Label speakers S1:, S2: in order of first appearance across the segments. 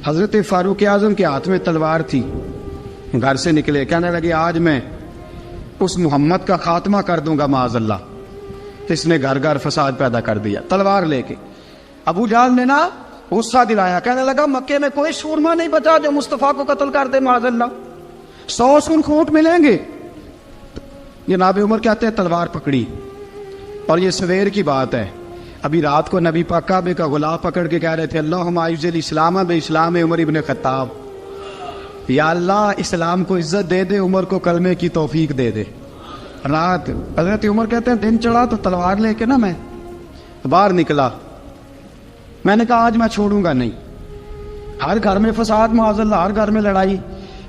S1: حضرت فاروق اعظم کے ہاتھ میں تلوار تھی، گھر سے نکلے، کہنے لگے آج میں اس محمد کا خاتمہ کر دوں گا معاذ اللہ، اس نے گھر گھر فساد پیدا کر دیا تلوار لے کے۔ ابو جہل نے نا غصہ دلایا، کہنے لگا مکے میں کوئی سورما نہیں بچا جو مصطفیٰ کو قتل کر دے معاذ اللہ، 100 سن خونٹ ملیں گے۔ جناب عمر کہتے ہیں تلوار پکڑی، اور یہ سویر کی بات ہے، ابھی رات کو نبی پاک کعبے کا غلاف پکڑ کے کہہ رہے تھے اللہم اعز الاسلام باسلام عمر ابن خطاب، یا اللہ اسلام کو عزت دے دے، عمر کو کلمے کی توفیق دے دے۔ رات حضرت عمر کہتے ہیں دن چڑھا تو تلوار لے کے نا میں باہر نکلا، میں نے کہا آج میں چھوڑوں گا نہیں، ہر گھر میں فساد معاذ اللہ، ہر گھر میں لڑائی۔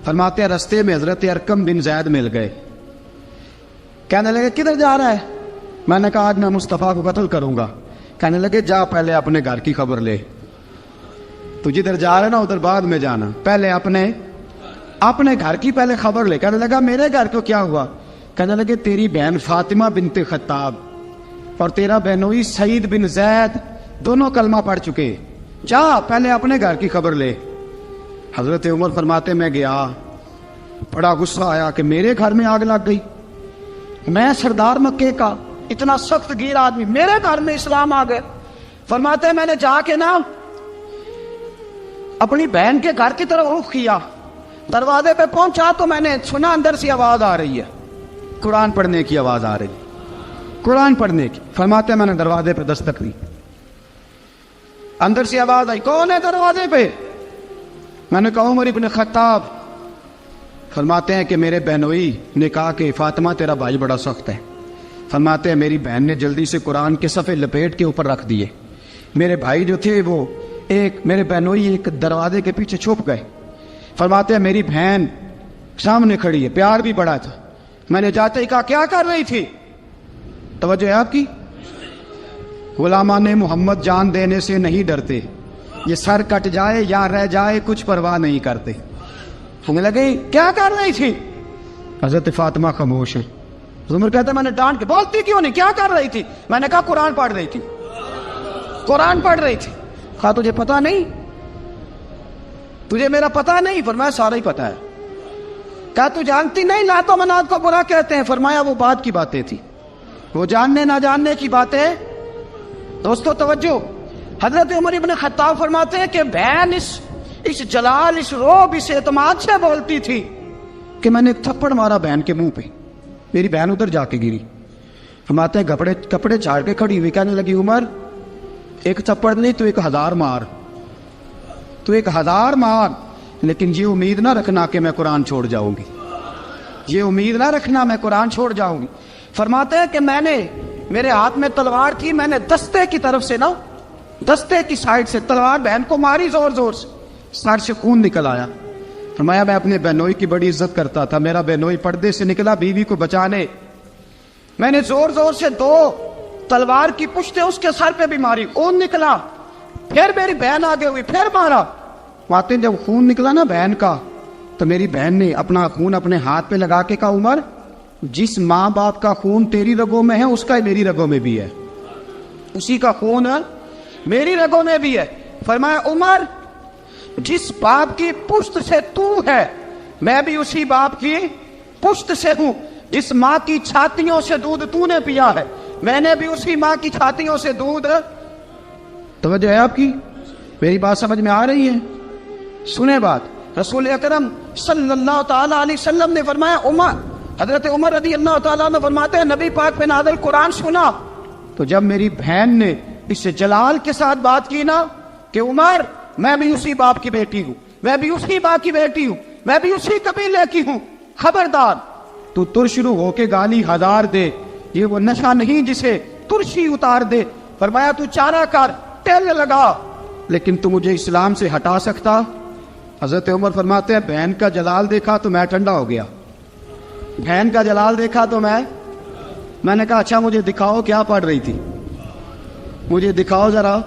S1: فرماتے ہیں رستے میں حضرت ارقم بن زید مل گئے، کہنے لگے کدھر جا رہا ہے؟ میں نے کہا آج میں مصطفیٰ کو قتل کروں گا۔ کہنے لگے جا پہلے اپنے گھر کی خبر لے، تو جدھر جا رہے نا ادھر بعد میں جانا، پہلے اپنے گھر کی پہلے خبر لے۔ کہنے لگا میرے گھر کو کیا ہوا؟ کہنے لگے تیری بہن فاطمہ بنت خطاب اور تیرا بہنوئی سعید بن زید دونوں کلمہ پڑھ چکے، جا پہلے اپنے گھر کی خبر لے۔ حضرت عمر فرماتے میں گیا، بڑا غصہ آیا کہ میرے گھر میں آگ لگ گئی، میں سردار مکے کا اتنا سخت گیر آدمی، میرے گھر میں اسلام آ گئے۔ فرماتے میں نے جا کے نا اپنی بہن کے گھر کی طرف رخ کیا، دروازے پہ پہنچا تو میں نے سنا اندر سے آواز آ رہی ہے، قرآن پڑھنے کی آواز آ رہی، قرآن پڑھنے کی۔ فرماتے میں نے دروازے پہ دستک دی، اندر سے آواز آئی کون ہے دروازے پہ؟ میں نے کہا عمر ابن خطاب۔ فرماتے ہیں کہ میرے بہنوئی نے کہا کہ فاطمہ تیرا بھائی بڑا سخت ہے۔ فرماتے ہیں میری بہن نے جلدی سے قرآن کے صفحے لپیٹ کے اوپر رکھ دیے، میرے بھائی جو تھے وہ میرے بہنوئی ایک دروازے کے پیچھے چھپ گئے۔ فرماتے ہیں میری بہن سامنے کھڑی ہے، پیار بھی بڑا تھا، میں نے جاتے ہی کہا کیا کر رہی تھی؟ توجہ ہے آپ کی؟ غلامان محمد جان دینے سے نہیں ڈرتے، یہ سر کٹ جائے یا رہ جائے کچھ پرواہ نہیں کرتے۔ ہمیں لگے کیا کر رہی تھی؟ حضرت فاطمہ خاموش ہے۔ عمر کہتا ہے میں نے ڈانٹ کے بولتی کیوں نہیں، کیا کر رہی تھی؟ میں نے کہا قرآن پڑھ رہی تھی، قرآن پڑھ رہی تھی۔ کہا تجھے پتا نہیں، تجھے میرا پتا نہیں؟ فرمایا سارا ہی پتا ہے۔ کہا تو جانتی نہیں لات و منات کو برا کہتے ہیں؟ فرمایا وہ بعد کی باتیں تھی، وہ جاننے نہ جاننے کی باتیں۔ دوستو توجہ، حضرت عمر ابن خطاب فرماتے ہیں کہ بہن اس جلال، اس روب، اس اعتماد سے بولتی تھی کہ میں نے ایک تھپڑ مارا بہن کے منہ پہ، میری بہن ادھر جا کے گری۔ فرماتے ہیں کپڑے جھاڑ کے کھڑی ہوئی، کہنے لگی عمر ایک تھپڑ نہیں تو 1000 مار، تو 1000 مار، لیکن یہ امید نہ رکھنا کہ میں قرآن چھوڑ جاؤں گی، یہ امید نہ رکھنا میں قرآن چھوڑ جاؤں گی۔ فرماتے ہیں کہ میرے ہاتھ میں تلوار تھی، میں نے دستے کی طرف سے نا، دستے کی سائڈ سے تلوار بہن کو ماری زور زور سے، سر سے خون نکل آیا۔ فرمایا میں اپنے بہنوئی کی بڑی عزت کرتا تھا، میرا بہنوئی پردے سے نکلا بیوی کو بچانے، میں نے زور زور سے 2 تلوار کی پشتیں اس کے سر پہ بھی ماری، خون نکلا، پھر میری بہن آگے ہوئی، پھر مارا۔ واقعی جب خون نکلا نا بہن کا تو میری بہن نے اپنا خون اپنے ہاتھ پہ لگا کے کہا عمر جس ماں باپ کا خون تیری رگوں میں ہے اس کا میری رگوں میں بھی ہے، اسی کا خون میری رگوں میں بھی ہے۔ فرمایا عمر جس باپ کی پشت سے تو ہے میں بھی اسی باپ کی پشت سے ہوں، جس ماں کی چھاتیوں سے دودھ تو نے پیا ہے میں نے بھی اسی ماں کی چھاتیوں سے دودھ۔ توجہ ہے آپ کی؟ میری بات سمجھ میں آ رہی ہے؟ سنیں بات، رسول اکرم صلی اللہ تعالی علیہ وسلم نے فرمایا حضرت عمر رضی اللہ تعالیٰ عنہ فرماتے ہیں نبی پاک پہ نازل قرآن سنا تو جب میری بہن نے اس جلال کے ساتھ بات کی نا کہ عمر میں بھی اسی باپ کی بیٹی ہوں، میں بھی اسی باپ کی بیٹی ہوں، میں بھی اسی قبیلے کی ہوں، خبردار تو ترشرو ہو کے گالی 1000 دے، یہ وہ نشہ نہیں جسے ترشی اتار دے۔ فرمایا تو چارہ کر، ٹیل لگا، لیکن تو مجھے اسلام سے ہٹا سکتا؟ حضرت عمر فرماتے ہیں بہن کا جلال دیکھا تو میں ٹھنڈا ہو گیا، بہن کا جلال دیکھا تو میں نے کہا اچھا مجھے دکھاؤ کیا پڑھ رہی تھی، مجھے دکھاؤ ذرا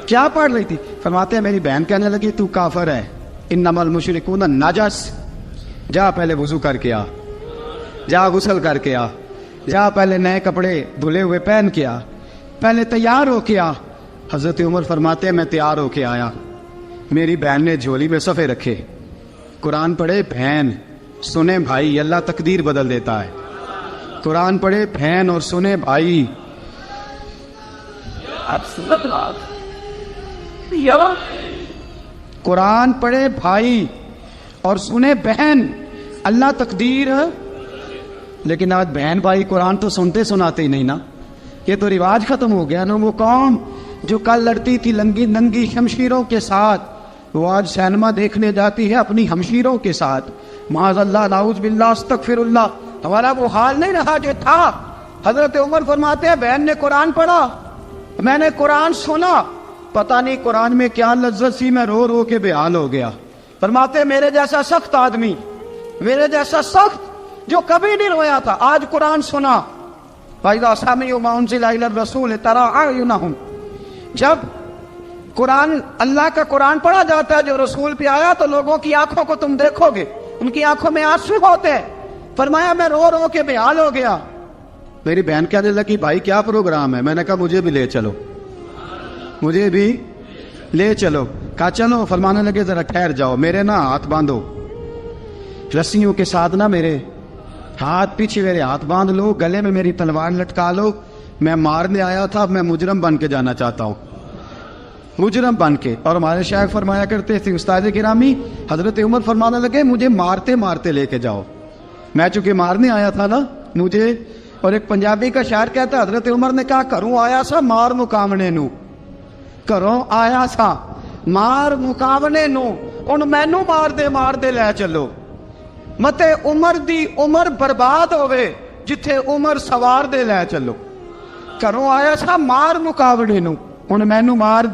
S1: کیا پڑھ رہی تھی۔ فرماتے ہیں میری بہن کہنے لگی تو کافر ہے، انما المشرکون نجس، جا پہلے وضو کر کے آ، جا غسل کر کے آ، جا پہلے نئے کپڑے دھلے ہوئے پہن کے آ، پہلے تیار ہو کے آ۔ حضرت عمر فرماتے ہیں میں تیار ہو کے آیا، میری بہن نے جھولی میں صفحے رکھے، قرآن پڑھے بہن، سنے بھائی، اللہ تقدیر بدل دیتا ہے۔ قرآن پڑھے بہن اور سنے بھائی، قرآن پڑھے بھائی اور سنے بہن، اللہ تقدیر۔ لیکن آج بہن بھائی قرآن تو سنتے سناتے ہی نہیں نا، یہ تو رواج ختم ہو گیا نا۔ وہ قوم جو کل لڑتی تھی ننگی شمشیروں کے ساتھ، وہ آج سینما دیکھنے جاتی ہے اپنی ہمشیروں کے ساتھ۔ معاذ اللہ، نعوذ باللہ، استغفر اللہ۔ ہمارا وہ حال نہیں رہا جو تھا۔ حضرت عمر فرماتے ہیں بہن نے قرآن پڑھا، میں نے قرآن سنا، پتہ نہیں قرآن میں کیا لذت سی، میں رو رو کے بے حال ہو گیا۔ فرماتے ہیں میرے جیسا سخت آدمی، میرے جیسا سخت جو کبھی نہیں رویا تھا، آج قرآن سنا۔ فَإِذَا سَمِعُوا مَا أُنزِلَ إِلَى الرَّسُولِ تَرَىٰ أَعْيُنَهُمْ، جب قرآن، اللہ کا قرآن پڑھا جاتا ہے جو رسول پہ آیا، تو لوگوں کی آنکھوں کو تم دیکھو گے، ان کی آنکھوں میں آنسو ہوتے ہیں۔ فرمایا میں رو رو کے بے حال ہو گیا۔ میری بہن کہنے لگی بھائی کیا پروگرام ہے؟ میں نے کہا مجھے بھی لے چلو، مجھے بھی لے چلو۔ کہا چلو۔ فرمانے لگے ذرا ٹھہر جاؤ، میرے نا ہاتھ باندھو رسیوں کے ساتھ، نا میرے ہاتھ پیچھے میرے ہاتھ باندھ لو، گلے میں میری تلوار لٹکا لو، میں مارنے آیا تھا، اب میں مجرم بن کے جانا چاہتا ہوں، مجرم بن کے۔ اور ہمارے شیخ فرمایا کرتے تھے استاد گرامی، حضرت عمر فرمانے لگے مجھے مارتے مارتے لے کے جاؤ، میں چونکہ مارنے آیا تھا نا مجھے۔ اور ایک پنجابی کا شاعر کہتا ہے حضرت عمر نے کہا کروں آیا سا مار مکاونے نو، کروں آیا سا مار مکاونے نو، ان مینو مار دے لے چلو، متے عمر دی عمر برباد ہوئے جتھے عمر سوار دے لے چلو۔ کروں آیا سا مار مکاونے نو، ان مینو مار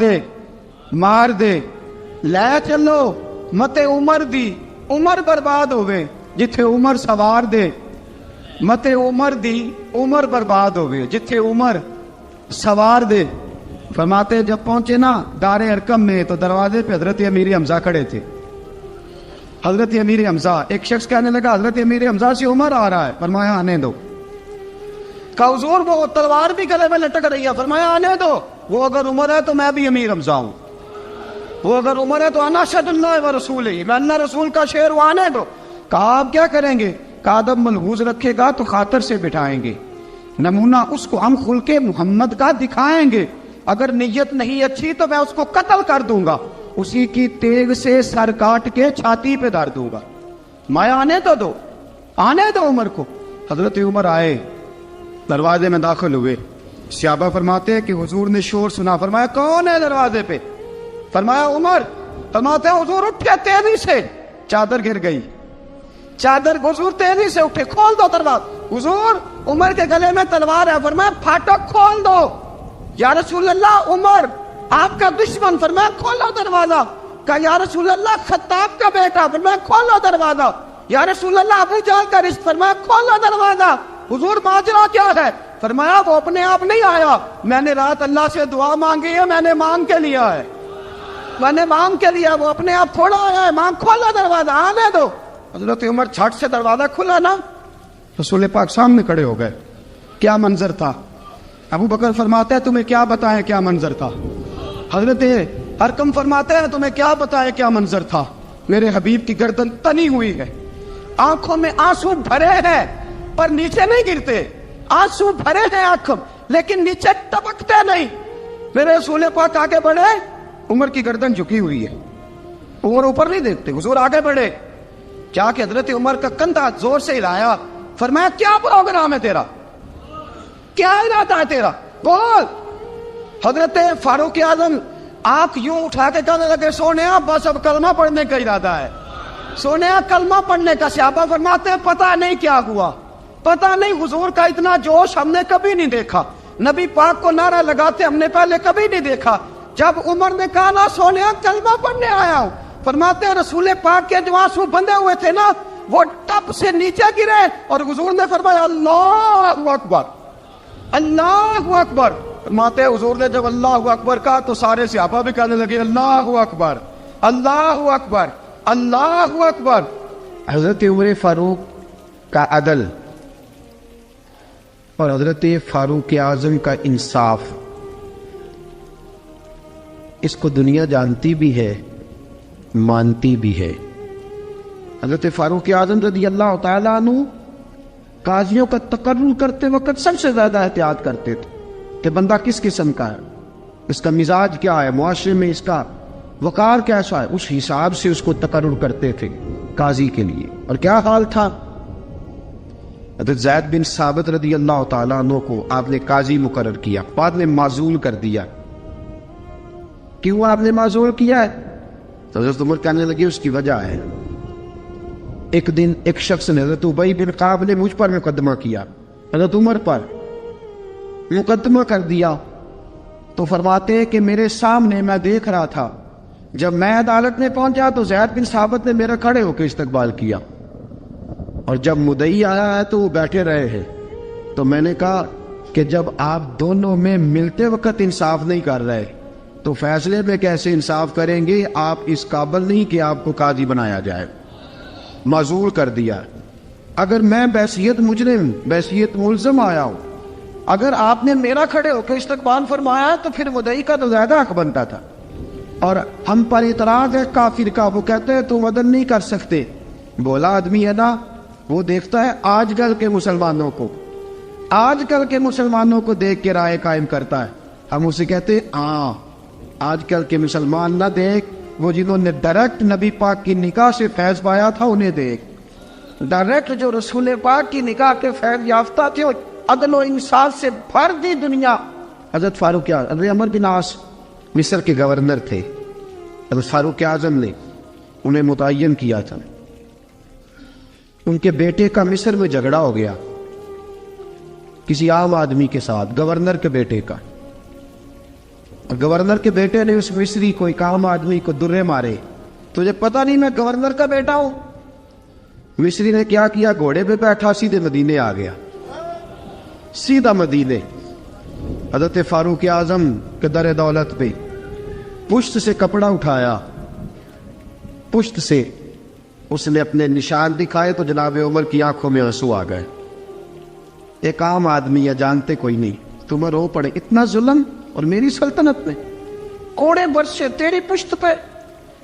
S1: دے لے چلو، متے عمر دی عمر برباد ہوئے جتھے عمر سوار دے، متے عمر دی عمر برباد ہوئے جتھے عمر سوار دے۔ فرماتے جب پہنچے نا دار ارقم میں تو دروازے پہ حضرت امیر حمزہ کھڑے تھے۔ حضرت امیر حمزہ، ایک شخص کہنے لگا حضرت امیر حمزہ سے عمر آ رہا ہے، فرمایا آنے دو۔ کہا حضور وہ تلوار بھی گلے میں لٹک رہی ہے، فرمایا آنے دو، وہ اگر عمر ہے تو میں بھی امیر حمزہ ہوں، وہ اگر عمر ہے تو انا اشہد اللہ و رسولہ، میں اللہ رسول کا شعر ہوں، آنے دو۔ کہا آپ کیا کریں گے؟ کہا ادب ملحوظ رکھے گا تو خاطر سے بٹھائیں گے، نمونہ اس کو ہم خلق محمد کا دکھائیں گے، اگر نیت نہیں اچھی تو میں اس کو قتل کر دوں گا، اسی کی تیغ سے سر کاٹ کے چھاتی پہ دھر دوں گا، میں آنے تو دو، آنے دو عمر کو۔ حضرت عمر آئے، دروازے میں داخل ہوئے، صحابہ فرماتے ہیں کہ حضور نے شور سنا، فرمایا کون ہے دروازے پہ؟ فرمایا عمر۔ فرماتے ہیں حضور اٹھے تیزی سے، چادر گر گئی، چادر، حضور تیزی سے اٹھے، کھول دو دروازہ۔ حضور عمر کے گلے میں تلوار ہے، فرمایا پھاٹک کھول دو۔ یا رسول اللہ عمر آپ کا دشمن، فرمایا کھولو دروازہ۔ کہا یا رسول اللہ خطاب کا بیٹا، فرمایا کھولو دروازہ۔ یا رسول اللہ ابو جہل کا رشت، فرمایا کھولو دروازہ۔ حضور ماجرا کیا ہے؟ فرمایا وہ اپنے آپ نہیں آیا، میں نے رات اللہ سے دعا مانگی ہے، میں نے مانگ کے لیا ہے، میں نے مانگ کے لیا، وہ اپنے آپ تھوڑا آیا ہے، مانگ کھولو دروازہ، آنے دو۔ حضرت عمر چھٹ سے دروازہ کھلا نا، رسول پاک سامنے کھڑے ہو گئے۔ کیا منظر تھا؟ ابو بکر فرماتا ہے تمہیں کیا بتائیں کیا منظر تھا؟ حضرت ارقم فرماتے ہیں تمہیں کیا بتائیں کیا منظر تھا؟ میرے حبیب کی گردن تنی ہوئی ہے، آنکھوں میں آنسو بھرے ہیں پر نیچے نہیں گرتے، آنسو بھرے ہیں آنکھوں لیکن نیچے ٹپکتے نہیں۔ میرے رسول پاک آگے بڑھے، عمر کی گردن جھکی ہوئی ہے، عمر اوپر نہیں دیکھتے، حضور آگے بڑھے، جا کے حضرت عمر کا کندھا زور سے ہلایا، فرمایا کیا پروگرام ہے تیرا، کیا ارادہ ہے تیرا، بول۔ حضرت فاروق اعظم آنکھ یوں اٹھا کے کہنے لگے سونیا بس اب کلمہ پڑھنے کا ارادہ ہے، سونیا کلمہ پڑھنے کا۔ صحابہ فرماتے ہیں پتہ نہیں کیا ہوا، پتہ نہیں، حضور کا اتنا جوش ہم نے کبھی نہیں دیکھا، نبی پاک کو نعرہ لگاتے ہم نے پہلے کبھی نہیں دیکھا۔ جب عمر نے کہا نا سونیا کلمہ پڑھنے آیا ہوں، فرماتے ہیں رسول پاک کے جو آنسو بندے ہوئے تھے نا وہ ٹپ سے نیچے گرے، اور حضور نے فرمایا اللہ اکبر، اللہ اکبر۔ فرماتے ہیں حضور نے جب اللہ اکبر کہا تو سارے صحابہ بھی کہنے لگے اللہ اکبر، اللہ اکبر، اللہ اکبر۔ حضرت عمر فاروق کا عدل اور حضرت فاروق اعظم کا انصاف، اس کو دنیا جانتی بھی ہے مانتی بھی ہے۔ حضرت فاروق اعظم رضی اللہ تعالیٰ عنہ قاضیوں کا تقرر کرتے وقت سب سے زیادہ احتیاط کرتے تھے کہ بندہ کس قسم کا ہے، اس کا مزاج کیا ہے، معاشرے میں اس کا وقار کیسا ہے، اس حساب سے اس کو تقرر کرتے تھے قاضی کے لیے۔ اور کیا حال تھا، حضرت زید بن ثابت رضی اللہ تعالیٰ عنہ کو آپ نے قاضی مقرر کیا، بعد میں معزول کر دیا۔ کیوں آپ نے معزول کیا ہے؟ تو حضرت عمر کہنے لگے اس کی وجہ ہے، ایک دن ایک شخص نے، حضرت ابی بن کعب نے مجھ پر مقدمہ کیا، حضرت عمر پر مقدمہ کر دیا، تو فرماتے ہیں کہ میرے سامنے میں دیکھ رہا تھا، جب میں عدالت میں پہنچا تو زید بن ثابت نے میرا کھڑے ہو کے استقبال کیا، اور جب مدعی آیا ہے تو وہ بیٹھے رہے ہیں۔ تو میں نے کہا کہ جب آپ دونوں میں ملتے وقت انصاف نہیں کر رہے تو فیصلے میں کیسے انصاف کریں گے؟ آپ اس قابل نہیں کہ آپ کو قاضی بنایا جائے، معزول کر دیا۔ اگر میں بحیثیت مجرم، بحیثیت ملزم آیا ہوں، اگر آپ نے میرا کھڑے ہو کے استقبال فرمایا تو پھر مدعی کا تو زیادہ حق بنتا تھا۔ اور ہم پر اعتراض ہے کافر کا، وہ کہتے ہیں تم عدل نہیں کر سکتے۔ بولا آدمی ہے نا، وہ دیکھتا ہے آج کل کے مسلمانوں کو، آج کل کے مسلمانوں کو دیکھ کے رائے قائم کرتا ہے۔ ہم اسے کہتے ہیں ہاں آج کل کے مسلمان نہ دیکھ، وہ جنہوں نے ڈائریکٹ نبی پاک کی نکاح سے فیض پایا تھا انہیں دیکھ، ڈائریکٹ جو رسول پاک کی نکاح کے فیض یافتہ تھے، عدل و انصاف سے بھر دی دنیا۔ حضرت فاروق اعظم، حضرت عمرو بن عاص مصر کے گورنر تھے، حضرت فاروق اعظم نے انہیں متعین کیا تھا۔ ان کے بیٹے کا مصر میں جھگڑا ہو گیا کسی عام آدمی کے ساتھ، گورنر کے بیٹے کا۔ گورنر کے بیٹے نے اس مصری کو، ایک عام آدمی کو درے مارے، تجھے پتہ نہیں میں گورنر کا بیٹا ہوں؟ مصری نے کیا کیا، گھوڑے پہ بیٹھا سیدھے مدینے آ گیا، سیدھا مدینے۔ حضرت فاروق اعظم کے در دولت پہ پشت سے کپڑا اٹھایا، پشت سے اس نے اپنے نشان دکھائے تو جناب عمر کی آنکھوں میں آنسو آ گئے۔ ایک عام آدمی ہے، جانتے کوئی نہیں، تمہیں رو پڑے، اتنا ظلم، اور میری سلطنت میں کوڑے برسے تیری پشت پہ،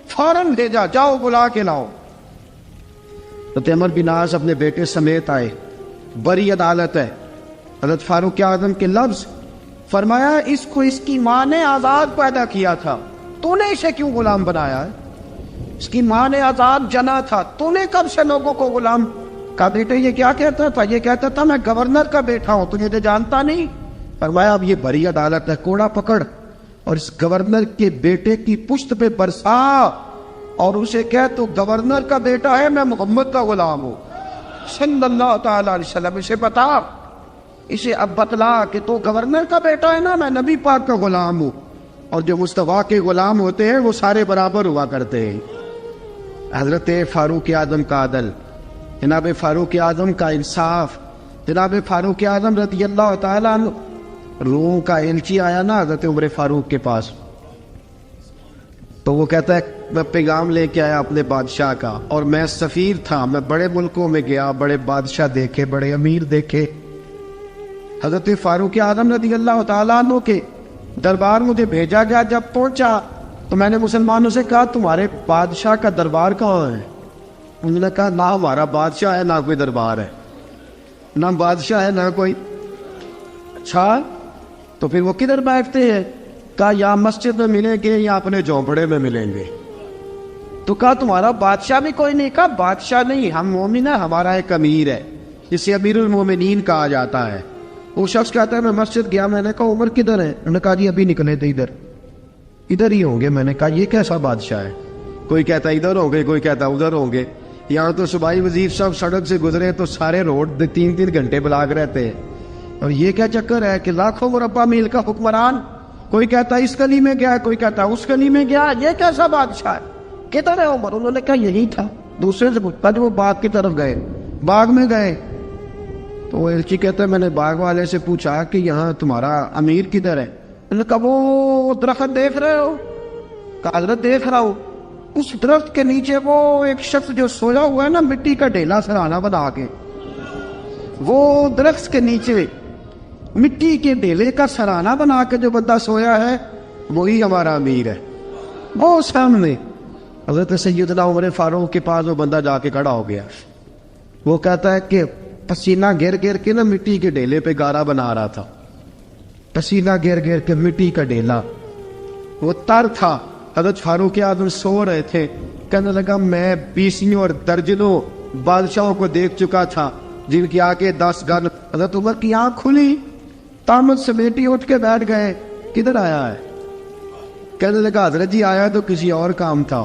S1: فوراً لے جا، جاؤ بلا کے لاؤ۔ حضرت عمر بن عاص اپنے بیٹے سمیت آئے، بڑی عدالت ہے، حضرت فاروق اعظم کے لفظ، فرمایا اس کو اس کی ماں نے آزاد پیدا کیا تھا، تو نے اسے کیوں غلام بنایا ہے؟ اس کی ماں نے آزاد جنا تھا، تو نے کب سے لوگوں کو غلام؟ کہا بیٹے یہ کیا کہتا تھا؟ یہ کہتا تھا میں گورنر کا بیٹا ہوں، تجھے تو جانتا نہیں۔ فرمایا اب یہ بڑی عدالت ہے، کوڑا پکڑ اور اس گورنر کے بیٹے کی پشت پہ برسا اور اسے کہہ تو گورنر کا بیٹا ہے، میں محمد کا غلام ہوں صلی اللہ تعالی علیہ وسلم۔ اسے بتا، اسے اب بتلا کہ تو گورنر کا بیٹا ہے نا، میں نبی پاک کا غلام ہوں، اور جو مصطفیٰ کے غلام ہوتے ہیں وہ سارے برابر ہوا کرتے ہیں۔ حضرت فاروق اعظم کا عدل، جناب فاروق اعظم کا انصاف، جناب فاروق اعظم رضی اللہ تعالیٰ عنہ۔ روم کا ایلچی آیا نا حضرت عمر فاروق کے پاس، تو وہ کہتا ہے میں پیغام لے کے آیا اپنے بادشاہ کا، اور میں سفیر تھا، میں بڑے ملکوں میں گیا، بڑے بادشاہ دیکھے، بڑے امیر دیکھے۔ حضرت فاروق اعظم رضی اللہ تعالیٰ عنہ کے دربار مجھے بھیجا گیا، جب پہنچا تو میں نے مسلمانوں سے کہا تمہارے بادشاہ کا دربار کہاں ہے؟ انہوں نے کہا نہ ہمارا بادشاہ ہے نہ کوئی دربار ہے، نہ بادشاہ ہے نہ کوئی۔ اچھا تو پھر وہ کدھر بیٹھتے ہیں؟ کہا یا مسجد میں ملیں گے یا اپنے جھونپڑے میں ملیں گے۔ تو کہا تمہارا بادشاہ بھی کوئی نہیں؟ کہا بادشاہ نہیں، ہم مومن ہیں، ہمارا ایک امیر ہے جسے امیر المومنین کہا جاتا ہے۔ وہ شخص کہتا ہے میں مسجد گیا، میں نے کہا عمر کدھر ہے؟ انہوں نے کہا جی ابھی نکلے تھے ادھر ہی ہوں گے۔ میں نے کہا یہ کیسا بادشاہ ہے؟ کوئی کہتا ادھر ہوں گے، کوئی کہتا ادھر ہوں گے۔ یہاں تو صوبائی وزیر صاحب سڑک سے گزرے تو سارے روڈ 3 گھنٹے بلاک رہتے ہیں، اور یہ کیا چکر ہے کہ لاکھوں مربع میل کا حکمران، کوئی کہتا اس گلی میں گیا، کوئی کہتا اس گلی میں گیا، یہ کیسا بادشاہ ہے؟ کدھر ہے عمر؟ انہوں نے کہا یہی تھا۔ دوسرے سے پوچھتا جو وہ باغ کی طرف گئے، باغ میں گئے تو وہ ایلچی کہتا ہے میں نے باغ والے سے پوچھا کہ یہاں تمہارا امیر کدھر ہے؟ انہوں نے کہا وہ درخت دیکھ رہے ہو؟ کہا حضرت دیکھ رہا ہوں۔ اس درخت کے نیچے وہ ایک شخص جو سویا ہوا ہے نا، مٹی کا ڈھیلا سرہانہ بنا کے، وہ درخت کے نیچے مٹی کے ڈھیلے کا سرہانہ بنا کے جو بندہ سویا ہے وہی ہمارا امیر ہے۔ وہ سامنے حضرت سیدنا عمر فاروق کے پاس وہ بندہ جا کے کھڑا ہو گیا. وہ کہتا ہے کہ پسینہ گر گر کے نا مٹی کے ڈھیلے پہ گارا بنا رہا تھا. پسینہ گر گر کے مٹی کا ڈھیلا, وہ تر تھا. حضرت فاروق اعظم سو رہے تھے. کہنے لگا میں بیسیوں اور درجنوں بادشاہوں کو دیکھ چکا تھا جن کی آگے 10 گن. حضرت عمر کی آنکھ کھلی, تامت سے بیٹی اٹھ کے بیٹھ گئے. کدھر آیا ہے؟ کہنے لگا حضرت جی آیا تو کسی اور کام تھا,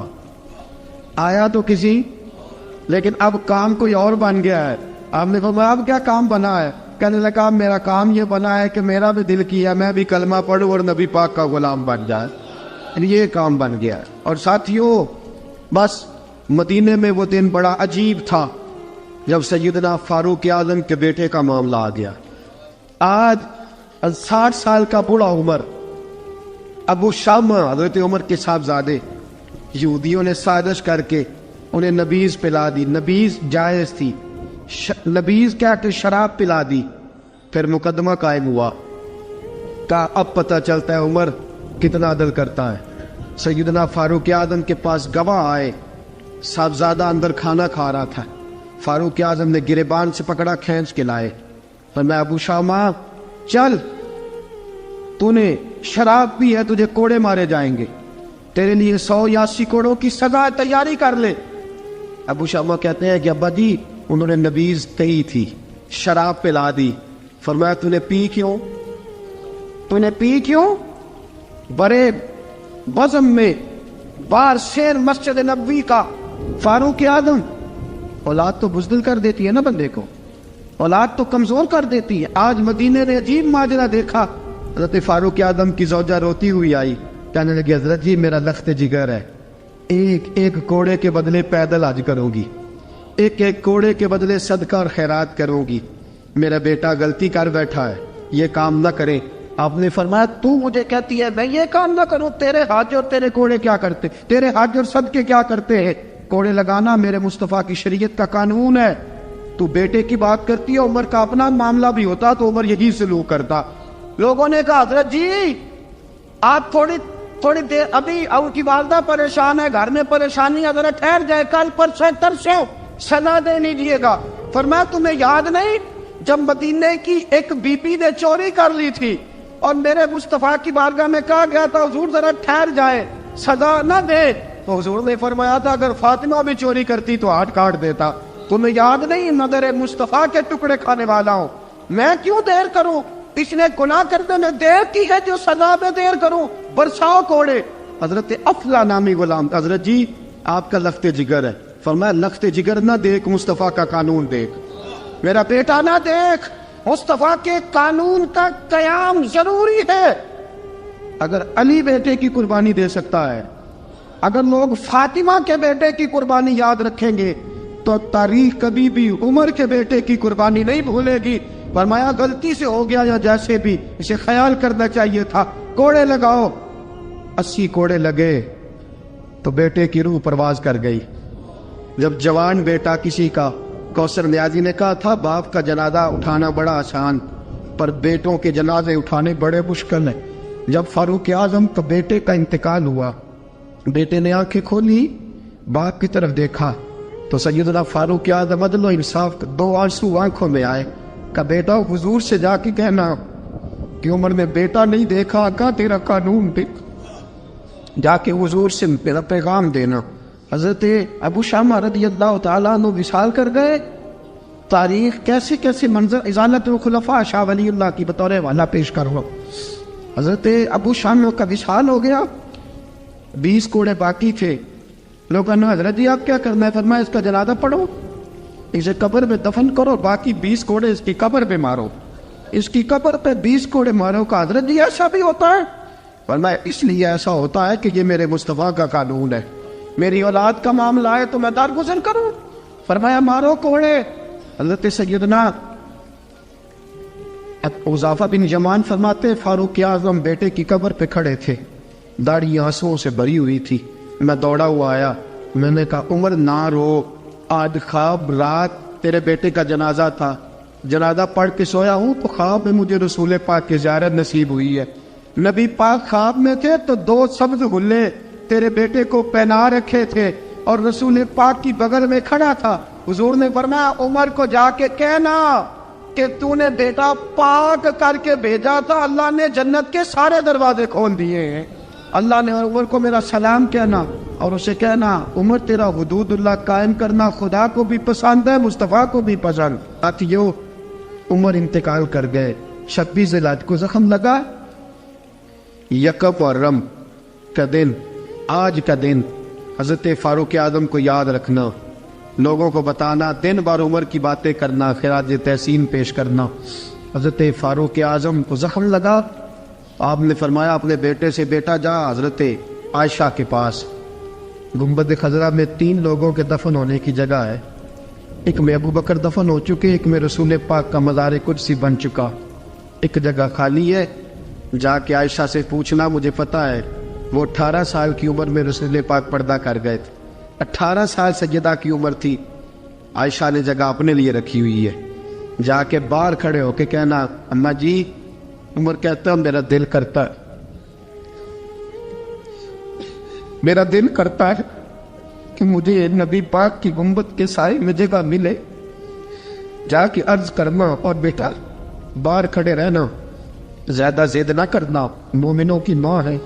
S1: آیا تو کسی, لیکن اب کام کوئی اور بن گیا ہے. آپ نے فرمایا اب کیا کام بنا ہے؟ کہنے لگا میرا کام یہ بنا ہے کہ میرا بھی دل کیا میں بھی کلمہ پڑھوں اور نبی پاک کا غلام بن جائے. یہ کام بن گیا ہے. اور ساتھیوں بس مدینے میں وہ دن بڑا عجیب تھا جب سیدنا فاروق اعظم کے بیٹے کا معاملہ آ گیا. آج 60 سال کا بوڑھا عمر, ابو شامہ حضرت عمر کے صاحبزادے, یہودیوں نے سازش کر کے انہیں نبیذ پلا دی. نبیذ جائز تھی, نبیذ کیا کہ شراب پلا دی. پھر مقدمہ قائم ہوا. کہا اب پتہ چلتا ہے عمر کتنا عدل کرتا ہے. سیدنا فاروق اعظم کے پاس گواہ آئے. صاحبزادہ اندر کھانا کھا رہا تھا. فاروق اعظم نے گریبان سے پکڑا, کھینچ کے لائے. فرمایا ابو شامہ چل, تو نے شراب پی ہے, تجھے کوڑے مارے جائیں گے, تیرے لیے 100 یا 80 کوڑوں کی سزا تیاری کر لے. ابو شامہ کہتے ہیں کہ ابا جی انہوں نے نبیذ کہی تھی, شراب پلا دی. فرمایا تو نے پی کیوں؟ تو نے پی کیوں؟ بڑے بزم میں بار شیر مسجد نبوی کا فاروق اعظم. اولاد تو بزدل کر دیتی ہے نا بندے کو, اولاد تو کمزور کر دیتی ہے. آج مدینے نے عجیب ماجرا دیکھا. حضرت فاروق اعظم کی زوجہ روتی ہوئی آئی, کہنے لگی حضرت جی میرا لخت جگر ہے, ایک کوڑے کے بدلے پیدل حج کروں گی, ایک کوڑے کے بدلے صدقہ اور خیرات کروں گی. میرا بیٹا غلطی کر بیٹھا ہے, یہ کام نہ کرے. آپ نے فرمایا تو مجھے کہتی ہے میں یہ کام نہ کروں؟ تیرے حج اور تیرے کوڑے کیا کرتے, تیرے حج اور صدقے کیا کرتے ہیں؟ کوڑے لگانا میرے مصطفیٰ کی شریعت کا قانون ہے. تو بیٹے کی بات کرتی ہے, عمر کا اپنا معاملہ بھی ہوتا تو عمر یہی سلوک کرتا. لوگوں نے کہا حضرت جی آپ تھوڑی دیر, ابھی ان کی والدہ پریشان ہے, گھر میں پریشانی ہے, ذرا ٹھہر جائے, کل پرسوں ترسوں سزا دے لیجیے گا. فرمایا تمہیں یاد نہیں جب مدینے کی ایک بی بی نے چوری کر لی تھی اور میرے مصطفیٰ کی بارگاہ میں کہا گیا تھا حضور ذرا ٹھہر جائے, سزا نہ دے, تو حضور نے فرمایا تھا اگر فاطمہ بھی چوری کرتی تو ہاتھ کاٹ دیتا. تمہیں یاد نہیں نظر مصطفیٰ کے ٹکڑے کھانے والا ہوں, میں کیوں دیر کروں؟ اس نے گناہ کرنے میں دیر کی ہے جو سزا میں دیر کروں, برساؤ کوڑے. حضرت افلا نامی غلام, حضرت جی آپ کا لخت جگر ہے. فرمایا لخت جگر نہ دیکھ, مصطفیٰ کا قانون دیکھ. میرا بیٹا نہ دیکھ, مصطفیٰ کے قانون کا قیام ضروری ہے. اگر علی بیٹے کی قربانی دے سکتا ہے, اگر لوگ فاطمہ کے بیٹے کی قربانی یاد رکھیں گے تو تاریخ کبھی بھی عمر کے بیٹے کی قربانی نہیں بھولے گی. فرمایا غلطی سے ہو گیا یا جیسے بھی, اسے خیال کرنا چاہیے تھا. کوڑے لگاؤ. 80 کوڑے لگے تو بیٹے کی روح پرواز کر گئی. جب جوان بیٹا کسی کا, کوثر نیازی نے کہا تھا باپ کا جنازہ اٹھانا بڑا آسان پر بیٹوں کے جنازے اٹھانے بڑے مشکل ہیں. جب فاروق اعظم کا بیٹے کا انتقال ہوا, بیٹے نے آنکھیں کھولی, باپ کی طرف دیکھا تو سیدنا فاروق اعظم عدل و انصاف, 2 آنسو آنکھوں میں آئے. کہ بیٹا حضور سے جا کے کہنا کہ عمر نے بیٹا نہیں دیکھا, آقا تیرا قانون دیکھ, جا کے حضور سے میرا پیغام دینا. حضرت ابو شامہ رضی اللہ تعالیٰ عنہ وصال کر گئے. تاریخ کیسے کیسے منظر ازالت الخلفاء شاہ ولی اللہ کی بطور والا پیش کرو. حضرت ابو شامہ کا وصال ہو گیا, 20 کوڑے باقی تھے. لوگوں نے حضرت جی آپ کیا کرنا ہے؟ فرمایا اس کا جنازہ پڑھو, اسے قبر میں دفن کرو, باقی 20 کوڑے اس کی قبر پہ مارو, اس کی قبر پہ 20 کوڑے مارو. کا حضرت جی ایسا بھی ہوتا ہے؟ فرمایا اس لیے ایسا ہوتا ہے کہ یہ میرے مصطفیٰ کا قانون ہے, میری اولاد کا معاملہ ہے تو میں درگزر کروں. فرمایا مارو کوڑے. حضرت سیدنا حذیفہ بن یمان فرماتے فاروق اعظم بیٹے کی قبر پہ کھڑے تھے, داڑھی آنسوؤں سے بھری ہوئی تھی. میں دوڑا ہوا آیا, میں نے کہا عمر نہ رو, آج خواب رات تیرے بیٹے کا جنازہ تھا, جنازہ پڑھ کے سویا ہوں تو خواب میں مجھے رسول پاک کی زیارت نصیب ہوئی ہے. نبی پاک خواب میں تھے تو 2 سبز غلے تیرے بیٹے کو پہنا رکھے تھے اور رسول پاک کی بغل میں کھڑا تھا. حضور نے فرمایا عمر کو جا کے کہنا کہ تو نے بیٹا پاک کر کے بھیجا تھا, اللہ نے جنت کے سارے دروازے کھول دیے ہیں. اللہ نے عمر کو میرا سلام کہنا اور اسے کہنا عمر تیرا حدود اللہ قائم کرنا خدا کو بھی پسند ہے, مصطفیٰ کو بھی پسند. ساتھیو عمر انتقال کر گئے. 26 ذی الحجہ کو زخم لگا. یکم محرم کا دن, آج کا دن حضرت فاروق اعظم کو یاد رکھنا, لوگوں کو بتانا, دن بار عمر کی باتیں کرنا, خراج تحسین پیش کرنا. حضرت فاروق اعظم کو زخم لگا. آپ نے فرمایا اپنے بیٹے سے بیٹا جا حضرت عائشہ کے پاس. گنبد خضرا میں 3 لوگوں کے دفن ہونے کی جگہ ہے. ایک میں ابو بکر دفن ہو چکے, ایک میں رسول پاک کا مزار قدسی بن چکا, ایک جگہ خالی ہے. جا کے عائشہ سے پوچھنا, مجھے پتہ ہے وہ 18 سال کی عمر میں رسول پاک پردہ کر گئے تھے. 18 سال سیدہ کی عمر تھی. عائشہ نے جگہ اپنے لیے رکھی ہوئی ہے. جا کے باہر کھڑے ہو کے کہنا اماں جی, عمر کہتا میرا دل کرتا ہے, میرا دل کرتا ہے کہ مجھے نبی پاک کی گنبد کے سائے میں جگہ ملے. جا کے عرض کرنا اور بیٹا باہر کھڑے رہنا, زیادہ زید نہ کرنا, مومنوں کی ماں ہے.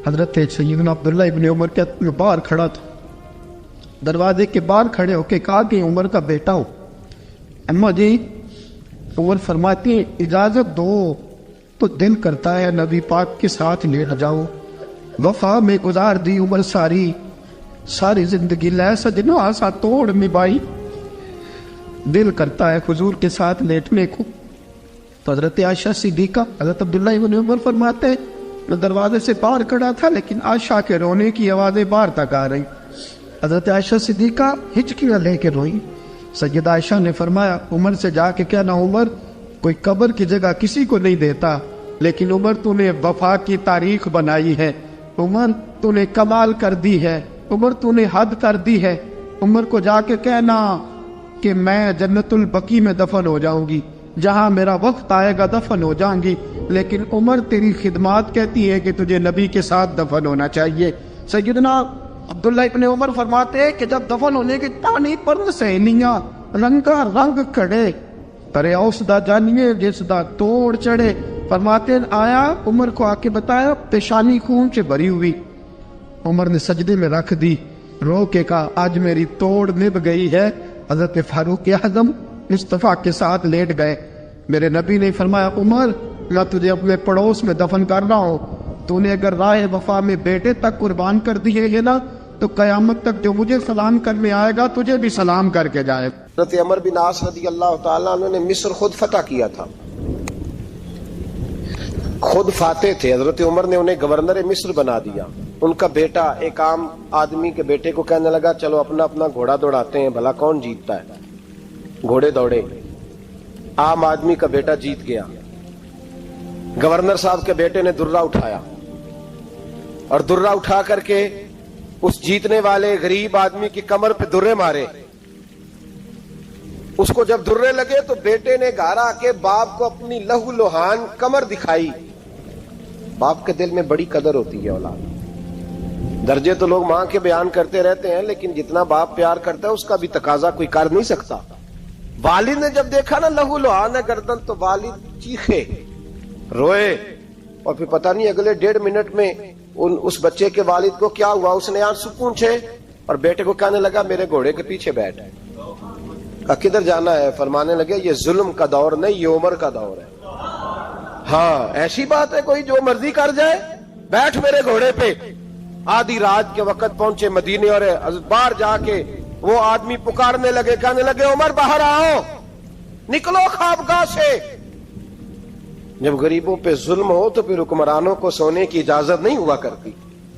S1: حضرت سیدنا عبداللہ ابن عمر کے باہر کھڑا تھا, دروازے کے باہر کھڑے ہو کے کہا کہ عمر کا بیٹا ہو. اماں جی, عمر فرماتے ہیں اجازت دو تو دل کرتا ہے نبی پاک کے ساتھ لیٹ جاؤ. وفا میں گزار دی عمر ساری, ساری زندگی لے سجنا آسا توڑ نبھائی. دل کرتا ہے حضور کے ساتھ لیٹنے کو. تو حضرت عائشہ صدیقہ, حضرت عبداللہ ابن عمر فرماتے ہیں میں دروازے سے باہر کھڑا تھا لیکن عائشہ کے رونے کی آوازیں باہر تک آ رہی. حضرت عائشہ صدیقہ ہچکیاں لے کے روئی. سیدہ عائشہ نے فرمایا عمر سے جا کے کہنا عمر کوئی قبر کی جگہ کسی کو نہیں دیتا, لیکن عمر تو نے وفا کی تاریخ بنائی ہے, عمر تو نے کمال کر دی ہے, عمر تو نے حد کر دی ہے. عمر کو جا کے کہنا کہ میں جنت البقیع میں دفن ہو جاؤں گی, جہاں میرا وقت آئے گا دفن ہو جاؤں گی, لیکن عمر تیری خدمات کہتی ہے کہ تجھے نبی کے ساتھ دفن ہونا چاہیے. سیدنا عبداللہ ابن عمر فرماتے ہیں کہ جب دفن ہونے کی تانی پر سہنیاں رنگا رنگ کھڑے, ترے اوس دا جانیے جس دا توڑ چڑھے. فرماتے ہیں آیا عمر کو آ کے بتایا پیشانی خون سے بھری ہوئی. عمر نے سجدے میں رکھ دی, رو کے کہا آج میری توڑ نبھ گئی ہے. حضرت فاروق اعظم مصطفیٰ کے ساتھ لیٹ گئے. میرے نبی نے فرمایا عمر میں تجھے اپنے پڑوس میں دفن کر رہا ہوں, تو نے اگر راہ وفا میں بیٹے تک قربان کر دیے ہے نا تو قیامت تک جو مجھے سلام کرنے آئے گا تجھے بھی سلام کر کے جائے.
S2: حضرت عمر بن عاص رضی اللہ تعالیٰ عنہ نے مصر خود فتح کیا تھا, خود فاتح تھے. حضرت عمر نے انہیں گورنر مصر بنا دیا. ان کا بیٹا ایک عام آدمی کے بیٹے کو کہنے لگا چلو اپنا اپنا گھوڑا دوڑاتے ہیں, بھلا کون جیتتا ہے. گھوڑے دوڑے, عام آدمی کا بیٹا جیت گیا. گورنر صاحب کے بیٹے نے درہ اٹھایا اور درہ اٹھا کر کے اس جیتنے والے غریب آدمی کی کمر پہ درے مارے. اس کو جب درے لگے تو بیٹے نے گھر آ کے باپ کو اپنی لہو لوہان کمر دکھائی. باپ کے دل میں بڑی قدر ہوتی ہے اولاد. درجے تو لوگ ماں کے بیان کرتے رہتے ہیں, لیکن جتنا باپ پیار کرتا ہے اس کا بھی تقاضا کوئی کر نہیں سکتا. والد نے جب دیکھا نا لہو لوہان ہے گردن, تو والد چیخے, روئے, اور پھر پتہ نہیں اگلے 1.5 منٹ میں اس بچے کے والد کو کیا ہوا, اس نے آنسو پونچھے اور بیٹے کو کہنے لگا میرے گھوڑے کے پیچھے بیٹھ. کہا کدھر جانا ہے؟ فرمانے لگے یہ ظلم کا دور نہیں, یہ عمر کا دور ہے. ہاں ایسی بات ہے کوئی جو مرضی کر جائے, بیٹھ میرے گھوڑے پہ. آدھی رات کے وقت پہنچے مدینے اور باہر جا کے وہ آدمی پکارنے لگے, کہنے لگے عمر باہر آؤ, نکلو خوابگاہ سے. جب غریبوں پہ ظلم ہو تو پھر حکمرانوں کو سونے کی اجازت نہیں ہوا کرتی.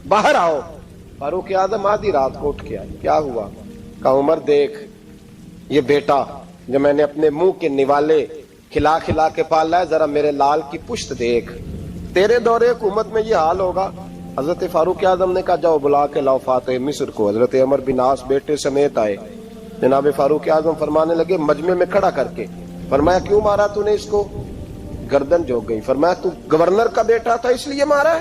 S2: باہر آؤ. فاروق اعظم آدھی رات کو اٹھ کے آئے, کیا ہوا؟ کہا عمر دیکھ یہ بیٹا جو میں نے اپنے منہ کے نوالے کھلا کھلا کے پالا ہے, ذرا میرے لال کی پشت دیکھ, تیرے دور حکومت میں یہ حال ہوگا. حضرت فاروق اعظم نے کہا جاؤ بلا کے لاؤ فاتح مصر کو. حضرت عمر بن عاص بیٹے سمیت آئے. جناب فاروق اعظم فرمانے لگے مجمع میں کھڑا کر کے, فرمایا کیوں مارا تو نے اس کو؟ گردن جھک گئی. فرمایا تو گورنر کا بیٹا تھا اس لیے مارا ہے؟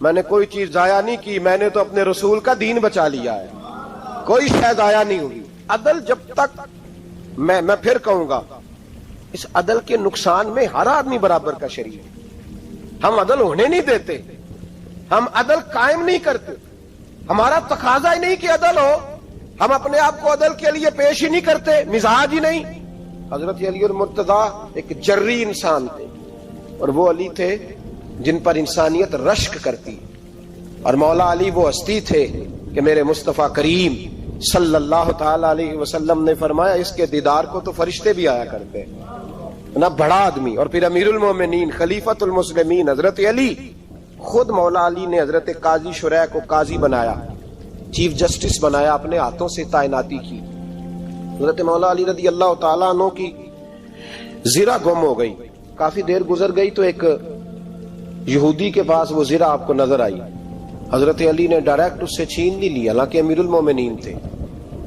S2: میں نے کوئی چیز ضائع نہیں کی, میں نے تو اپنے رسول کا دین بچا لیا ہے, کوئی شے ضائع نہیں ہوئی. عدل جب تک میں پھر کہوں گا, اس عدل کے نقصان میں ہر آدمی برابر کا شریک ہے. ہم عدل ہونے نہیں دیتے, ہم عدل قائم نہیں کرتے, ہمارا تقاضا ہی نہیں کہ عدل ہو, ہم اپنے آپ کو عدل کے لیے پیش ہی نہیں کرتے, مزاج ہی نہیں. حضرت علی المرتضیٰ ایک جری انسان تھے, اور وہ علی تھے جن پر انسانیت رشک کرتی, اور مولا علی وہ ہستی تھے کہ میرے مصطفیٰ کریم صلی اللہ تعالی علیہ وسلم نے فرمایا اس کے دیدار کو تو فرشتے بھی آیا کرتے. نہ بڑا آدمی, اور پھر امیر المومنین خلیفۃ المسلمین حضرت علی, خود مولا علی نے حضرت قاضی شریح کو قاضی بنایا, چیف جسٹس بنایا, اپنے ہاتھوں سے تعیناتی کی. حضرت مولا علی رضی اللہ تعالیٰ عنہ کی زرہ گم ہو گئی, کافی دیر گزر گئی تو ایک یہودی کے پاس وہ زرہ آپ کو نظر آئی. حضرت علی نے ڈائریکٹ اس سے چھین نہیں لی, حالانکہ امیر المومنین تھے.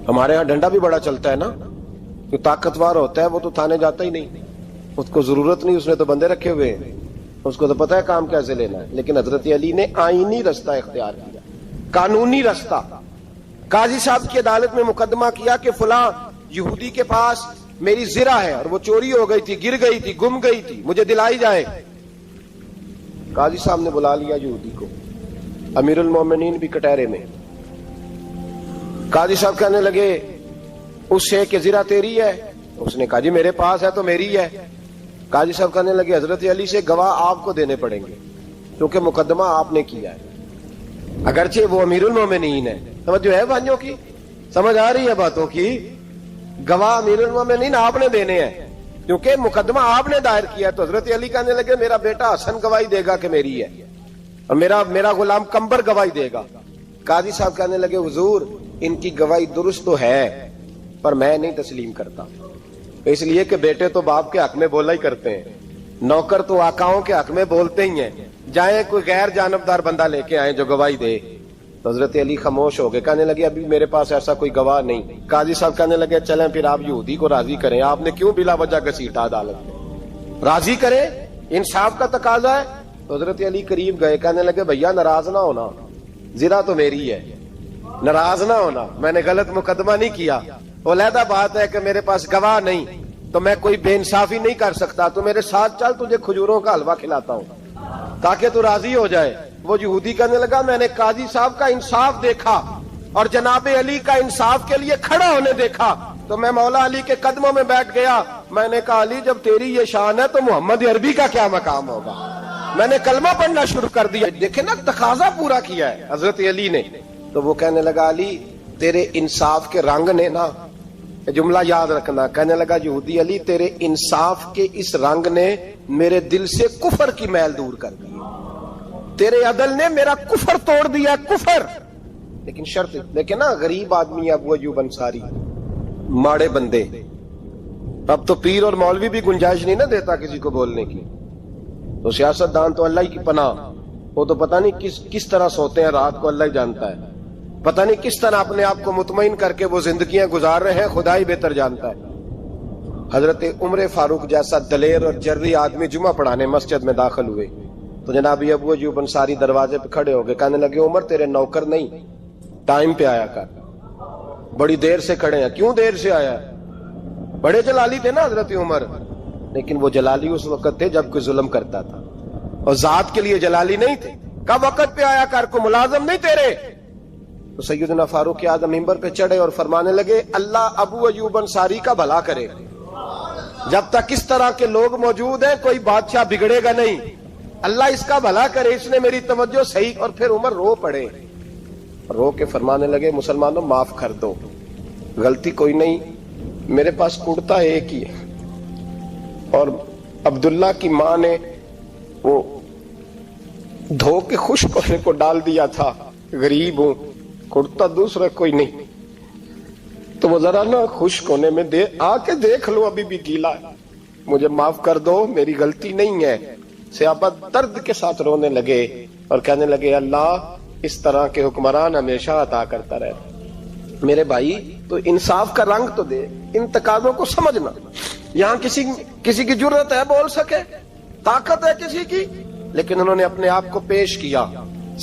S2: ہمارے ہاں ڈنڈا بھی بڑا چلتا ہے نا, جو طاقتور ہوتا ہے وہ تو تھانے جاتا ہی نہیں, اس کو ضرورت نہیں, اس نے تو بندے رکھے ہوئے ہیں, اس کو تو پتہ ہے کام کیسے لینا ہے. لیکن حضرت علی نے آئینی رستہ اختیار کیا, قانونی رستہ. قاضی صاحب کی عدالت میں مقدمہ کیا کہ فلاں یہودی کے پاس میری زرہ ہے اور وہ چوری ہو گئی تھی, گر گئی تھی, گم گئی تھی, مجھے دلائی جائے. قاضی صاحب نے بلا لیا یہودی کو, امیر المومنین بھی کٹہرے میں. قاضی صاحب کہنے لگے اس سے کہ زرہ تیری ہے؟ اس نے کہا جی میرے پاس ہے تو میری ہے. قاضی صاحب کہنے لگے حضرت علی سے گواہ آپ کو دینے پڑیں گے کیونکہ مقدمہ آپ نے کیا ہے, اگرچہ وہ امیر المومنین ہے. سمجھ ہے بھائیوں کی, سمجھ آ رہی ہے باتوں کی؟ گواہ امیر المومنین آپ نے دینے ہیں کیونکہ مقدمہ آپ نے دائر کیا. تو حضرت علی کہنے لگے میرا بیٹا حسن گواہی دے گا کہ میری ہے, اور میرا غلام کمبر گواہی دے گا. قاضی صاحب کہنے لگے حضور ان کی گواہی درست تو ہے پر میں نہیں تسلیم کرتا, اس لیے کہ بیٹے تو باپ کے حق میں بولا ہی کرتے ہیں, نوکر تو آقاؤں کے حق میں بولتے ہی ہیں, جائیں کوئی غیر جانبدار بندہ لے کے آئیں جو گواہی دے. تو حضرت علی خاموش ہو گئے, کہنے لگے ابھی میرے پاس ایسا کوئی گواہ نہیں. قاضی صاحب کہنے لگے چلیں پھر آپ یہودی کو راضی کریں, آپ نے کیوں بلا وجہ گھسیٹا عدالت میں, راضی کریں, انصاف کا تقاضا ہے. تو حضرت علی قریب گئے, کہنے لگے بھیا ناراض نہ ہونا, زرہ تو میری ہے, ناراض نہ ہونا, میں نے غلط مقدمہ نہیں کیا. علیحدہ بات ہے کہ میرے پاس گواہ نہیں تو میں کوئی بے انصافی نہیں کر سکتا, تو میرے ساتھ چل تجھے کھجوروں کا حلوہ کھلاتا ہوں تاکہ تو راضی ہو جائے. وہ یہودی کہنے لگا میں نے قاضی صاحب کا انصاف دیکھا اور جناب علی کا انصاف کے لیے کھڑا ہونے دیکھا تو میں مولا علی کے قدموں میں بیٹھ گیا. میں نے کہا علی جب تیری یہ شان ہے تو محمد عربی کا کیا مقام ہوگا. میں نے کلمہ پڑھنا شروع کر دیا. دیکھیں نا تقاضا پورا کیا ہے حضرت علی نے. تو وہ کہنے لگا علی تیرے انصاف کے رنگ نے نا, جملہ یاد رکھنا, کہنے لگا یہودی علی تیرے انصاف کے اس رنگ نے میرے دل سے کفر کی میل دور کر دی, تیرے عدل نے میرا کفر توڑ دیا, کفر. لیکن شرط دیکھیں نا, غریب آدمی ابو ایوب انصاری, ماڑے بندے, اب تو پیر اور مولوی بھی گنجائش نہیں نہ دیتا کسی کو بولنے کی. تو سیاست دان تو اللہ ہی کی پناہ, وہ تو پتہ نہیں کس طرح سوتے ہیں رات کو, اللہ ہی جانتا ہے, پتہ نہیں کس طرح اپنے آپ کو مطمئن کر کے وہ زندگیاں گزار رہے ہیں, خدا ہی بہتر جانتا ہے. حضرت عمر فاروق جیسا دلیر اور جرری آدمی جمعہ پڑھانے مسجد میں داخل ہوئے تو جناب ابو ایوب انصاری دروازے پہ کھڑے ہو گئے, کہنے لگے عمر تیرے نوکر نہیں, ٹائم پہ آیا کر, بڑی دیر سے کھڑے ہیں. کیوں دیر سے آیا؟ بڑے جلالی تھے نا حضرت عمر, لیکن وہ جلالی اس وقت تھے جب کوئی ظلم کرتا تھا, اور ذات کے لیے جلالی نہیں تھے. کب وقت پہ آیا کر, کو ملازم نہیں تیرے. تو سیدنا فاروق اعظم منبر پہ چڑھے اور فرمانے لگے اللہ ابو ایوب انصاری کا بھلا کرے, جب تک اس طرح کے لوگ موجود ہیں کوئی بادشاہ بگڑے گا نہیں, اللہ اس کا بھلا کرے, اس نے میری توجہ صحیح. اور پھر عمر رو پڑے, رو کے فرمانے لگے مسلمانوں معاف کر دو, غلطی کوئی نہیں, میرے پاس کرتا ایک ہی ہے, اور عبداللہ کی ماں نے وہ دھو کے خشک ہونے کو ڈال دیا تھا, غریب ہوں, کرتا دوسرا کوئی نہیں, تو وہ ذرا نا خشک ہونے میں آ کے دیکھ لو ابھی بھی گیلا ہے, مجھے معاف کر دو, میری غلطی نہیں ہے. صحابہ درد کے ساتھ رونے لگے اور کہنے لگے اللہ اس طرح کے حکمران ہمیشہ عطا کرتا رہے. میرے بھائی تو انصاف کا رنگ تو دے, ان تقاضوں کو سمجھنا. یہاں کسی کی جرت ہے بول سکے, طاقت ہے کسی کی, لیکن انہوں نے اپنے آپ کو پیش کیا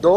S2: 2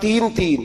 S2: 3-3।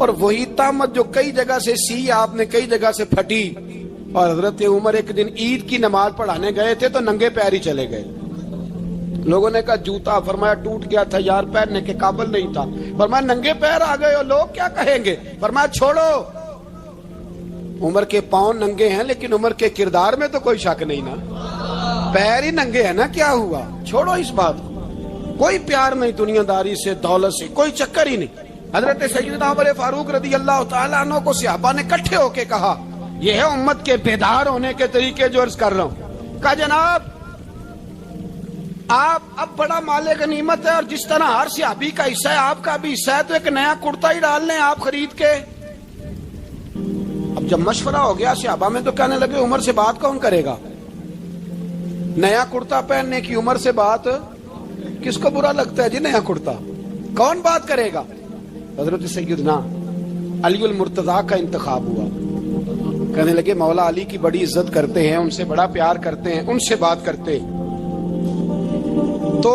S2: اور وہی تہمت جو کئی جگہ سے سی آپ نے کئی جگہ سے پھٹی. اور حضرت عمر ایک دن عید کی نماز پڑھانے گئے تھے تو ننگے پیر ہی چلے گئے. لوگوں نے کہا جوتا, فرمایا ٹوٹ گیا تھا یار, پہننے کے قابل نہیں تھا. فرمایا ننگے پیر آ گئے ہو, لوگ کیا کہیں گے؟ فرمایا چھوڑو, عمر کے پاؤں ننگے ہیں لیکن عمر کے کردار میں تو کوئی شک نہیں نا, پیر ہی ننگے ہیں نا, کیا ہوا؟ چھوڑو اس بات کو. کوئی پیار نہیں دنیا داری سے, دولت سے, کوئی چکر ہی نہیں. حضرت سیدنا عمر فاروق رضی اللہ تعالیٰ عنہ کو صحابہ نے کٹھے ہو کے کہا, یہ ہے امت کے بیدار ہونے کے طریقے جو عرض کر رہا ہوں. کہا جناب آپ اب بڑا مال غنیمت ہے, اور جس طرح ہر صحابی کا حصہ ہے آپ کا بھی حصہ ہے, تو ایک نیا کرتا ہی ڈال لیں آپ خرید کے. اب جب مشورہ ہو گیا صحابہ میں تو کہنے لگے عمر سے بات کون کرے گا؟ نیا کرتا پہننے کی عمر سے بات کس کو برا لگتا ہے جی؟ نیا کرتا کون بات کرے گا؟ حضرت سیدنا علی المرتضیٰ کا انتخاب ہوا. کہنے لگے مولا علی کی بڑی عزت کرتے ہیں, ان سے بڑا پیار کرتے ہیں, ان سے بات کرتے. تو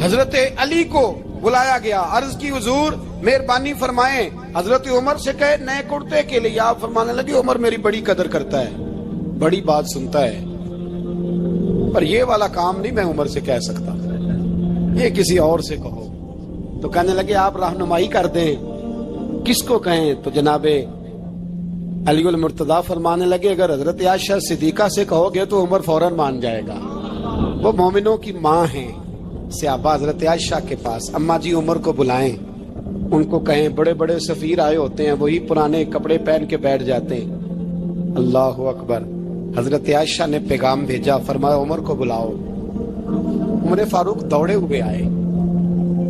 S2: حضرت علی کو بلایا گیا, عرض کی حضور مہربانی فرمائیں حضرت عمر سے کہے نئے کرتے کے لیے. آپ فرمانے لگے عمر میری بڑی قدر کرتا ہے, بڑی بات سنتا ہے, پر یہ والا کام نہیں میں عمر سے کہہ سکتا, یہ کسی اور سے کہو. تو کہنے لگے آپ رہنمائی کر دیں, کس کو کہیں؟ تو جناب علی المرتضیٰ فرمانے لگے اگر حضرت عائشہ صدیقہ سے کہو گے تو عمر فوراً مان جائے گا, وہ مومنوں کی ماں ہیں. صحابہ حضرت عائشہ کے پاس, اماں جی عمر کو بلائیں, ان کو کہیں بڑے بڑے سفیر آئے ہوتے ہیں, وہی پرانے کپڑے پہن کے بیٹھ جاتے ہیں. اللہ اکبر. حضرت عائشہ نے پیغام بھیجا, فرمایا عمر کو بلاؤ. عمر فاروق دوڑے ہوئے آئے,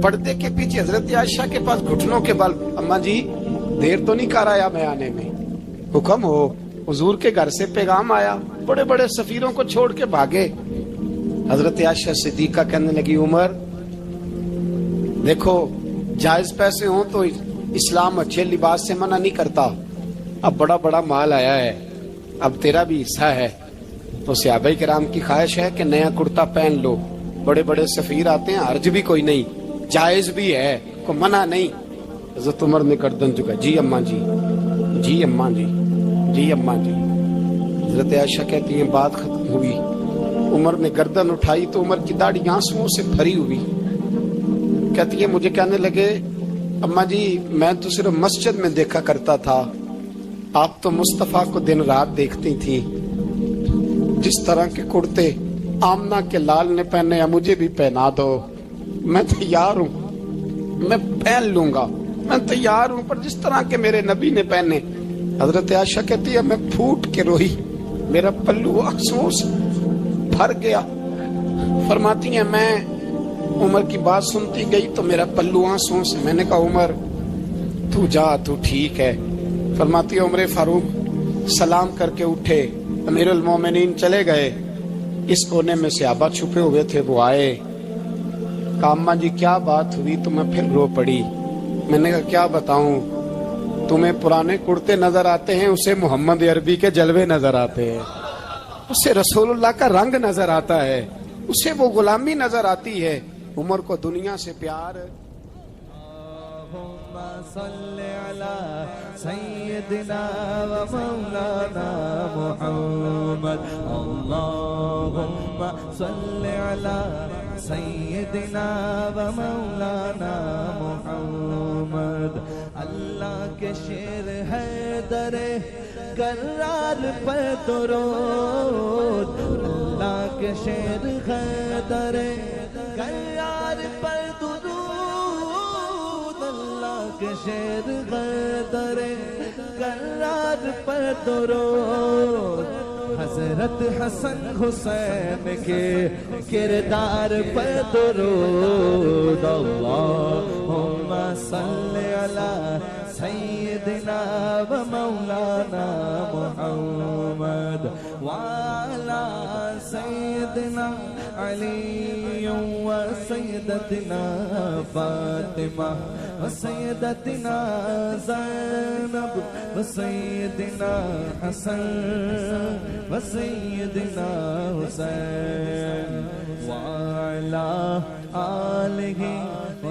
S2: پردے کے پیچھے حضرت عائشہ کے پاس گھٹنوں کے بل, اماں جی دیر تو نہیں کر آیا میں آنے میں؟ حکم ہو, حضور کے گھر سے پیغام آیا, بڑے بڑے سفیروں کو چھوڑ کے بھاگے. حضرت عائشہ صدیقہ کہنے لگی عمر دیکھو جائز پیسے ہوں تو اسلام اچھے لباس سے منع نہیں کرتا, اب بڑا بڑا مال آیا ہے, اب تیرا بھی حصہ ہے, تو صحابہ کرام کی خواہش ہے کہ نیا کرتا پہن لو, بڑے بڑے سفیر آتے ہیں, حرج بھی کوئی نہیں, جائز بھی ہے, کوئی منع نہیں. حضرت عمر نے گردن جھکا, جی اماں جی, جی اماں جی, جی اماں جی. حضرت عائشہ کہتی ہیں بات ختم ہوئی, عمر نے گردن اٹھائی تو عمر کی داڑھی آنسوؤں سے بھری ہوئی. کہتی ہے مجھے کہنے لگے اماں جی میں تو صرف مسجد میں دیکھا کرتا تھا, آپ تو مصطفیٰ کو دن رات دیکھتی تھی, جس طرح کے کرتے آمنہ کے لال نے پہنے ہیں مجھے بھی پہنا دو, میں تیار ہوں, میں پہن لوں گا, میں تیار ہوں, پر جس طرح کے میرے نبی نے پہنے. حضرت عائشہ کہتی ہے میں پھوٹ کے روئی, میرا پلو آنسوؤں سے بھر گیا. فرماتی ہیں میں عمر کی بات سنتی گئی تو میرا پلو آنسوؤں سے, میں نے کہا عمر تو جا, تو ٹھیک ہے. فرماتی ہے عمر فاروق سلام کر کے اٹھے, امیر المومنین چلے گئے. اس کونے میں صحابہ چھپے ہوئے تھے, وہ آئے, کہا اماں جی کیا بات ہوئی؟ تو میں پھر رو پڑی. میں نے کہا کیا بتاؤں, تمہیں پرانے کرتے نظر آتے ہیں, اسے محمد عربی کے جلوے نظر آتے ہیں, اسے رسول اللہ کا رنگ نظر آتا ہے, اسے وہ غلامی نظر آتی ہے. عمر کو دنیا سے پیار. اللہم صلی علی سیدنا و مولانا محمد, اللہم صلی علی سیدنا و مولانا محمد. اللہ کے شیر ہے درے کرار پر درود, اللہ کے شیر ہے درے کرار پر درود, اللہ کے شیر ہے درے کرار پر درود. حضرت حسن حسین کے کردار پر درود. اللہم صلی علی سیدنا و مولانا محمد وعلی سیدنا علی و سیدتنا فاطمہ و سیدتنا زینب و سیدنا حسن و سیدنا حسین وعلی آلہ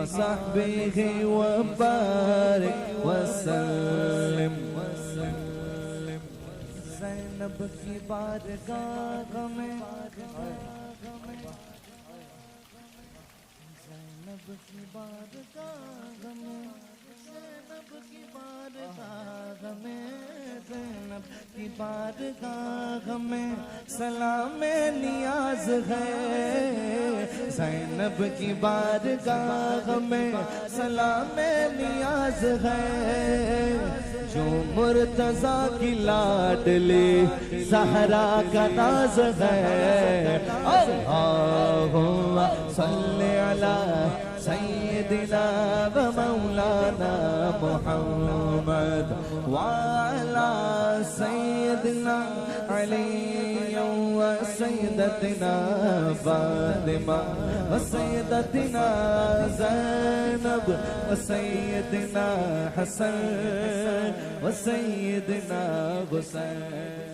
S3: وصحبه وبارك وسلم زینب کی بارگاہ میں زینب کی بارگاہ میں زینب کی بارگاہ میں زینب کی بارگاہ میں سلام نیاز ہے زینب کی بارگاہ میں سلام نیاز ہے جو مرتضیٰ کی لاڈلی زہرا کا ناز ہے اللہم صلی علی سیدنا و مولانا محمد وعلی سیدنا علی و سیدتنا فاطمہ و سیدتنا زینب و سیدنا حسن و سیدنا حسین